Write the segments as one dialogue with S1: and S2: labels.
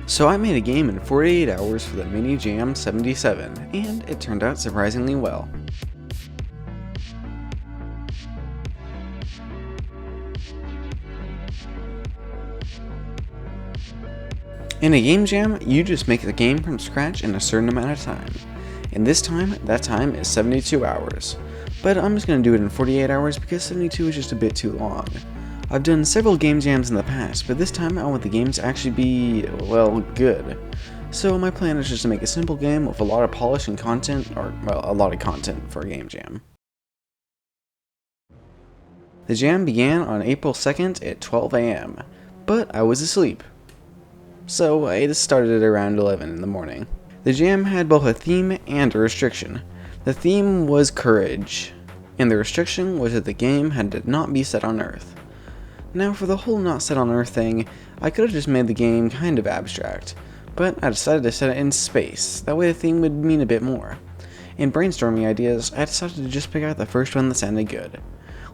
S1: So I made a game in 48 hours for the Mini Jam 77, and it turned out surprisingly well. In a game jam, you just make the game from scratch in a certain amount of time. And this time, that time is 72 hours. But I'm just going to do it in 48 hours because 72 is just a bit too long. I've done several game jams in the past, but this time I want the game to actually be, well, good. So my plan is just to make a simple game with a lot of polish and content, or, well, a lot of content for a game jam. The jam began on April 2nd at 12 AM, but I was asleep. So I just started at around 11 in the morning. The jam had both a theme and a restriction. The theme was courage, and the restriction was that the game had to not be set on Earth. Now for the whole not set on Earth thing, I could have just made the game kind of abstract, but I decided to set it in space, that way the theme would mean a bit more. In brainstorming ideas, I decided to just pick out the first one that sounded good.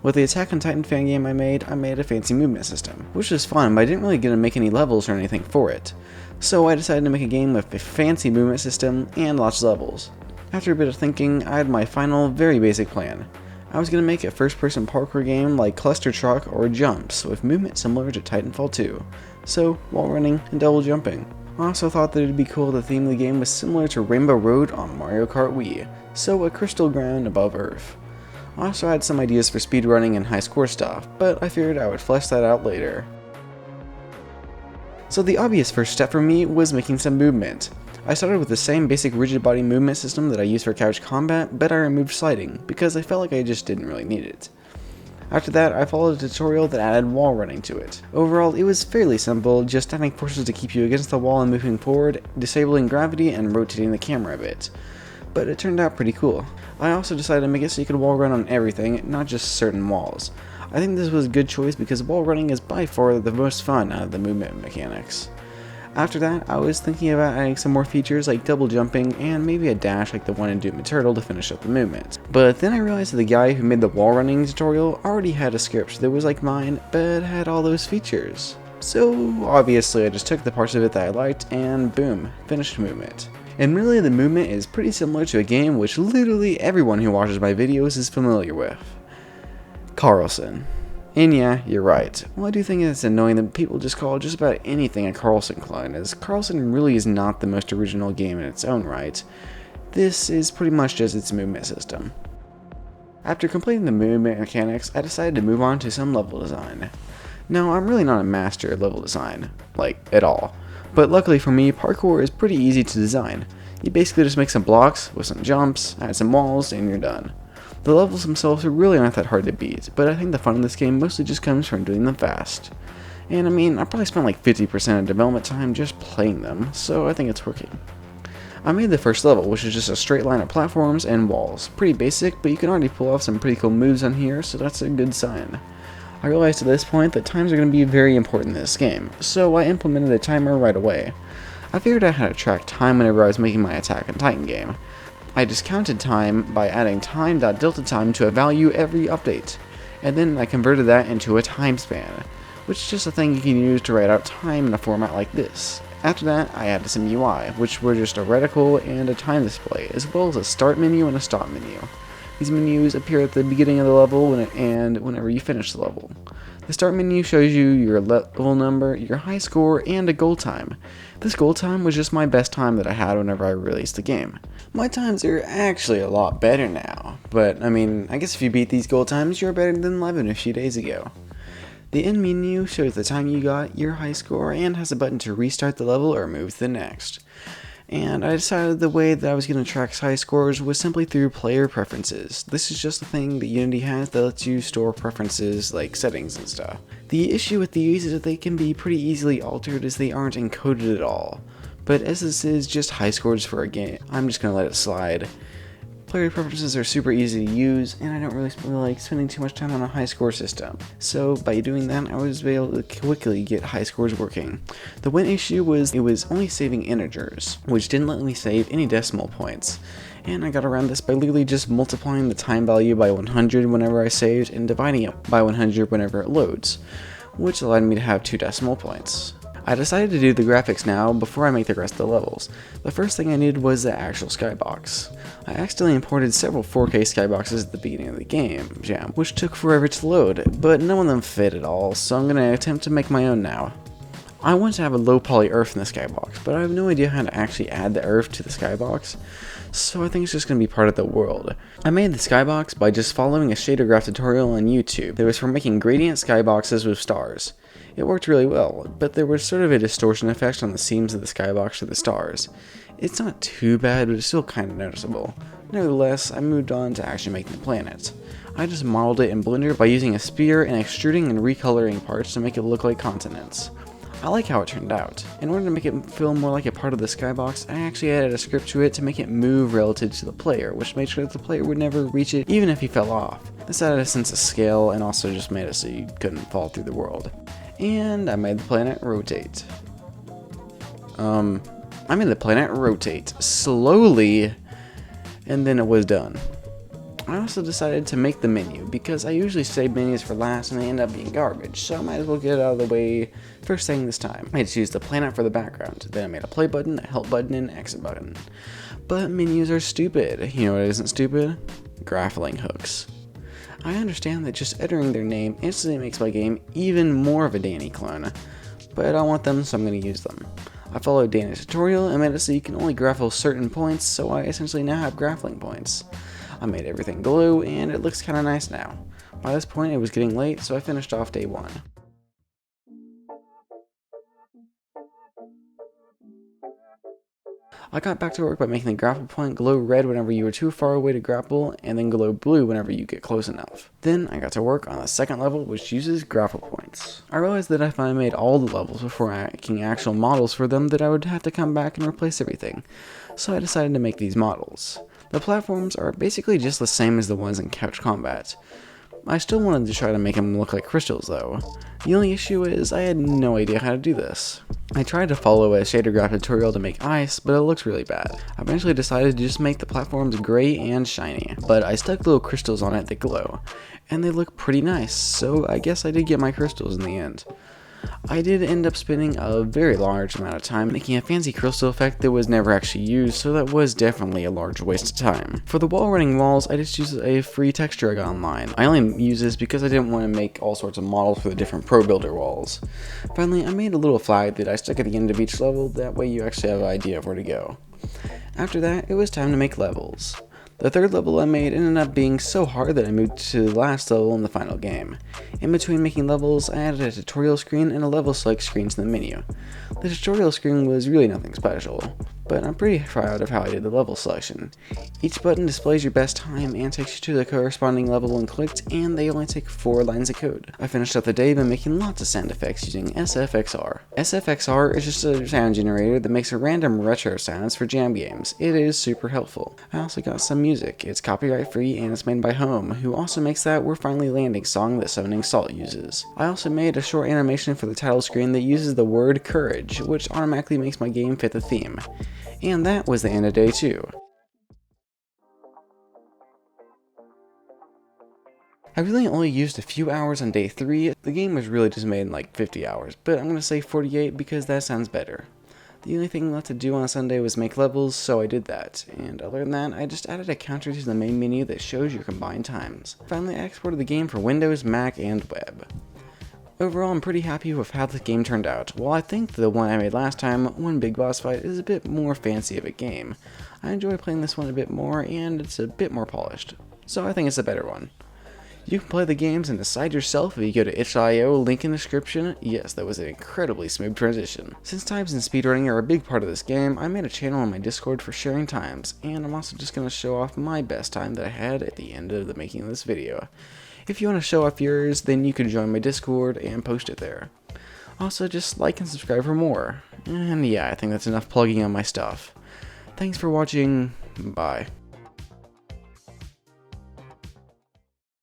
S1: With the Attack on Titan fan game I made a fancy movement system, which was fun, but I didn't really get to make any levels or anything for it. So I decided to make a game with a fancy movement system and lots of levels. After a bit of thinking, I had my final, very basic plan. I was going to make a first-person parkour game like Cluster Truck or Jumps, with movement similar to Titanfall 2, so wall running and double jumping. I also thought that it would be cool the theme of the game was similar to Rainbow Road on Mario Kart Wii, so a crystal ground above Earth. I also had some ideas for speedrunning and high score stuff, but I figured I would flesh that out later. So the obvious first step for me was making some movement. I started with the same basic rigid body movement system that I used for couch combat, but I removed sliding, because I felt like I just didn't really need it. After that, I followed a tutorial that added wall running to it. Overall, it was fairly simple, just adding forces to keep you against the wall and moving forward, disabling gravity, and rotating the camera a bit. But it turned out pretty cool. I also decided to make it so you could wall run on everything, not just certain walls. I think this was a good choice because wall running is by far the most fun out of the movement mechanics. After that, I was thinking about adding some more features like double jumping and maybe a dash like the one in Doom Eternal to finish up the movement. But then I realized that the guy who made the wall running tutorial already had a script that was like mine, but had all those features. So obviously I just took the parts of it that I liked and boom, finished movement. And really the movement is pretty similar to a game which literally everyone who watches my videos is familiar with. Carlson. And yeah, you're right. Well, I do think it's annoying that people just call just about anything a Carlson clone, as Carlson really is not the most original game in its own right. This is pretty much just its movement system. After completing the movement mechanics, I decided to move on to some level design. Now, I'm really not a master at level design, like, at all. But luckily for me, parkour is pretty easy to design. You basically just make some blocks with some jumps, add some walls, and you're done. The levels themselves really aren't that hard to beat, but I think the fun in this game mostly just comes from doing them fast. And I mean, I probably spent like 50% of development time just playing them, so I think it's working. I made the first level, which is just a straight line of platforms and walls. Pretty basic, but you can already pull off some pretty cool moves on here, so that's a good sign. I realized at this point that times are going to be very important in this game, so I implemented a timer right away. I figured out how to track time whenever I was making my Attack on Titan game. I just counted time by adding time.delta time to a value every update, and then I converted that into a time span, which is just a thing you can use to write out time in a format like this. After that, I added some UI, which were just a reticle and a time display, as well as a start menu and a stop menu. These menus appear at the beginning of the level and whenever you finish the level. The start menu shows you your level number, your high score, and a goal time. This goal time was just my best time that I had whenever I released the game. My times are actually a lot better now, but I mean, I guess if you beat these goal times, you're better than 11 a few days ago. The end menu shows the time you got, your high score, and has a button to restart the level or move to the next. And I decided the way that I was going to track high scores was simply through player preferences. This is just a thing that Unity has that lets you store preferences like settings and stuff. The issue with these is that they can be pretty easily altered as they aren't encoded at all. But as this is just high scores for a game, I'm just going to let it slide. Player preferences are super easy to use, and I don't really like spending too much time on a high score system. So by doing that, I was able to quickly get high scores working. The one issue was it was only saving integers, which didn't let me save any decimal points. And I got around this by literally just multiplying the time value by 100 whenever I saved and dividing it by 100 whenever it loads, which allowed me to have 2 decimal points. I decided to do the graphics now before I make the rest of the levels. The first thing I needed was the actual skybox. I accidentally imported several 4K skyboxes at the beginning of the game jam, which took forever to load, but none of them fit at all, so I'm going to attempt to make my own now. I want to have a low poly earth in the skybox, but I have no idea how to actually add the earth to the skybox, so I think it's just going to be part of the world. I made the skybox by just following a shader graph tutorial on YouTube that was for making gradient skyboxes with stars. It worked really well, but there was sort of a distortion effect on the seams of the skybox for the stars. It's not too bad, but it's still kind of noticeable. Nevertheless, I moved on to actually making the planet. I just modeled it in Blender by using a spear and extruding and recoloring parts to make it look like continents. I like how it turned out. In order to make it feel more like a part of the skybox, I actually added a script to it to make it move relative to the player, which made sure that the player would never reach it even if he fell off. This added a sense of scale and also just made it so you couldn't fall through the world. And I made the planet rotate. I made the planet rotate slowly, and then it was done. I also decided to make the menu because I usually save menus for last and they end up being garbage, so I might as well get it out of the way first thing this time. I just used the planet for the background, then I made a play button, a help button, and an exit button. But menus are stupid. You know what isn't stupid? Grappling hooks. I understand that just entering their name instantly makes my game even more of a Danny clone, but I want them, so I'm going to use them. I followed Danny's tutorial and made it so you can only grapple certain points, so I essentially now have grappling points. I made everything glow, and it looks kinda nice now. By this point, it was getting late, so I finished off day 1. I got back to work by making the grapple point glow red whenever you were too far away to grapple, and then glow blue whenever you get close enough. Then I got to work on the second level, which uses grapple points. I realized that if I made all the levels before making actual models for them, that I would have to come back and replace everything. So I decided to make these models. The platforms are basically just the same as the ones in Couch Combat. I still wanted to try to make them look like crystals though. The only issue is I had no idea how to do this. I tried to follow a shader graph tutorial to make ice, but it looks really bad. I eventually decided to just make the platforms gray and shiny, but I stuck little crystals on it that glow, and they look pretty nice, so I guess I did get my crystals in the end. I did end up spending a very large amount of time making a fancy crystal effect that was never actually used, so that was definitely a large waste of time. For the wall running walls, I just used a free texture I got online. I only use this because I didn't want to make all sorts of models for the different Pro Builder walls. Finally, I made a little flag that I stuck at the end of each level, that way you actually have an idea of where to go. After that, it was time to make levels. The third level I made ended up being so hard that I moved to the last level in the final game. In between making levels, I added a tutorial screen and a level select screen to the menu. The tutorial screen was really nothing special, but I'm pretty proud of how I did the level selection. Each button displays your best time and takes you to the corresponding level when clicked, and they only take 4 lines of code. I finished up the day by making lots of sound effects using SFXR. SFXR is just a sound generator that makes a random retro sounds for jam games. It is super helpful. I also got some music. It's copyright free and it's made by Home, who also makes that We're Finally Landing song that Summoning Salt uses. I also made a short animation for the title screen that uses the word courage, which automatically makes my game fit the theme. And that was the end of day 2. I really only used a few hours on day 3. The game was really just made in like 50 hours, but I'm going to say 48 because that sounds better. The only thing left to do on Sunday was make levels, so I did that, and other than that, I just added a counter to the main menu that shows your combined times. Finally, I exported the game for Windows, Mac, and web. Overall, I'm pretty happy with how the game turned out. While I think the one I made last time, One Big Boss Fight, is a bit more fancy of a game, I enjoy playing this one a bit more, and it's a bit more polished, so I think it's a better one. You can play the games and decide yourself if you go to itch.io, link in the description. Yes, that was an incredibly smooth transition. Since times and speedrunning are a big part of this game, I made a channel on my Discord for sharing times, and I'm also just going to show off my best time that I had at the end of the making of this video. If you want to show off yours, then you can join my Discord and post it there. Also, just like and subscribe for more. And yeah, I think that's enough plugging on my stuff. Thanks for watching. Bye.